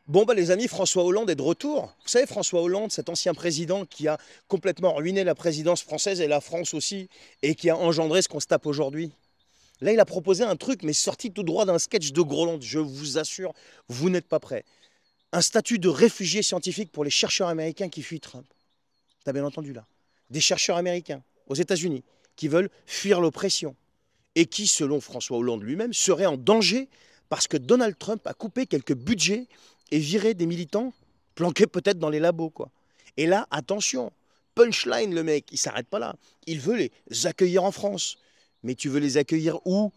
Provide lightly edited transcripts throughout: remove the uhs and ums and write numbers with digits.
Bon bah les amis, François Hollande est de retour. Vous savez, François Hollande, cet ancien président qui a complètement ruiné la présidence française et la France aussi, et qui a engendré ce qu'on se tape aujourd'hui. Là, il a proposé un truc, mais sorti tout droit d'un sketch de Groland. Je vous assure, vous n'êtes pas prêts. Un statut de réfugié scientifique pour les chercheurs américains qui fuient Trump. T'as bien entendu là. Des chercheurs américains aux États-Unis qui veulent fuir l'oppression et qui, selon François Hollande lui-même, seraient en danger parce que Donald Trump a coupé quelques budgets et viré des militants planqués peut-être dans les labos, quoi. Et là, attention, punchline, le mec, il s'arrête pas là. Il veut les accueillir en France. Mais tu veux les accueillir où?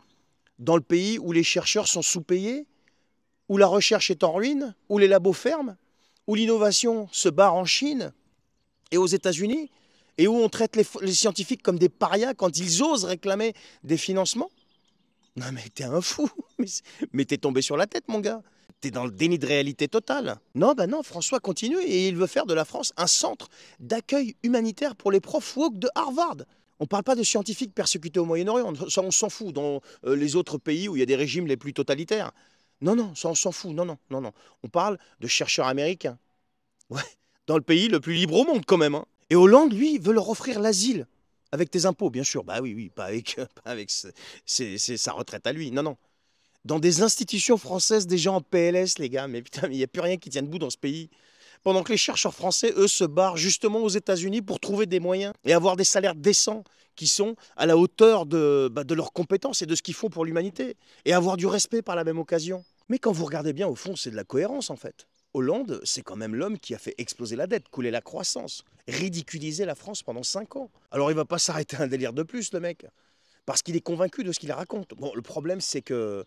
Dans le pays où les chercheurs sont sous-payés, où la recherche est en ruine, où les labos ferment, où l'innovation se barre en Chine et aux États-Unis, et où on traite les scientifiques comme des parias quand ils osent réclamer des financements? Non mais t'es un fou, mais t'es tombé sur la tête mon gars. T'es dans le déni de réalité totale. Non, bah non, François continue et il veut faire de la France un centre d'accueil humanitaire pour les profs woke de Harvard. On parle pas de scientifiques persécutés au Moyen-Orient, ça on s'en fout dans les autres pays où il y a des régimes les plus totalitaires. Non, non, ça on s'en fout, non, non, non, non. On parle de chercheurs américains. Ouais, dans le pays le plus libre au monde quand même, hein. Et Hollande, lui, veut leur offrir l'asile. Avec tes impôts, bien sûr. Bah oui, oui, pas avec sa retraite à lui. Non, non. Dans des institutions françaises, des gens en PLS, les gars. Mais putain, il n'y a plus rien qui tient debout dans ce pays. Pendant que les chercheurs français, eux, se barrent justement aux États-Unis pour trouver des moyens et avoir des salaires décents qui sont à la hauteur de leurs compétences et de ce qu'ils font pour l'humanité. Et avoir du respect par la même occasion. Mais quand vous regardez bien, au fond, c'est de la cohérence, en fait. Hollande, c'est quand même l'homme qui a fait exploser la dette, couler la croissance, ridiculiser la France pendant 5 ans. Alors il va pas s'arrêter à un délire de plus, le mec, parce qu'il est convaincu de ce qu'il raconte. Bon, le problème, c'est que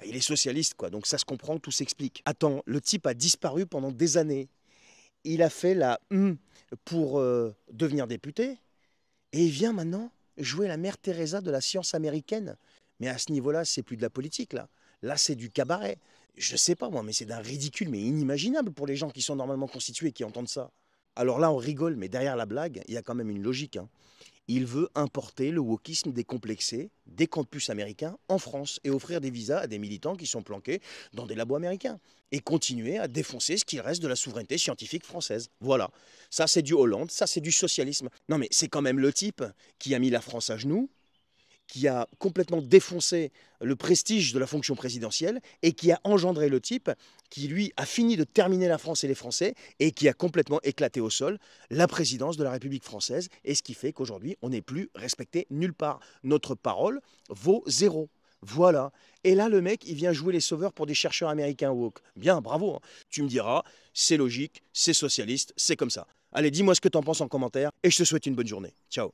il est socialiste, quoi, donc ça se comprend, tout s'explique. Attends, le type a disparu pendant des années. Il a fait la pour devenir député, et il vient maintenant jouer la mère Teresa de la science américaine. Mais à ce niveau-là, c'est plus de la politique, là. Là, c'est du cabaret. Je sais pas, moi, mais c'est d'un ridicule, mais inimaginable pour les gens qui sont normalement constitués et qui entendent ça. Alors là, on rigole, mais derrière la blague, il y a quand même une logique, hein. Il veut importer le wokisme décomplexé des campus américains en France et offrir des visas à des militants qui sont planqués dans des labos américains. Et continuer à défoncer ce qu'il reste de la souveraineté scientifique française. Voilà. Ça, c'est du Hollande, ça, c'est du socialisme. Non, mais c'est quand même le type qui a mis la France à genoux, qui a complètement défoncé le prestige de la fonction présidentielle et qui a engendré le type qui, lui, a fini de terminer la France et les Français et qui a complètement éclaté au sol la présidence de la République française. Et ce qui fait qu'aujourd'hui, on n'est plus respecté nulle part. Notre parole vaut zéro. Voilà. Et là, le mec, il vient jouer les sauveurs pour des chercheurs américains woke. Bien, bravo, hein. Tu me diras, c'est logique, c'est socialiste, c'est comme ça. Allez, dis-moi ce que t'en penses en commentaire et je te souhaite une bonne journée. Ciao.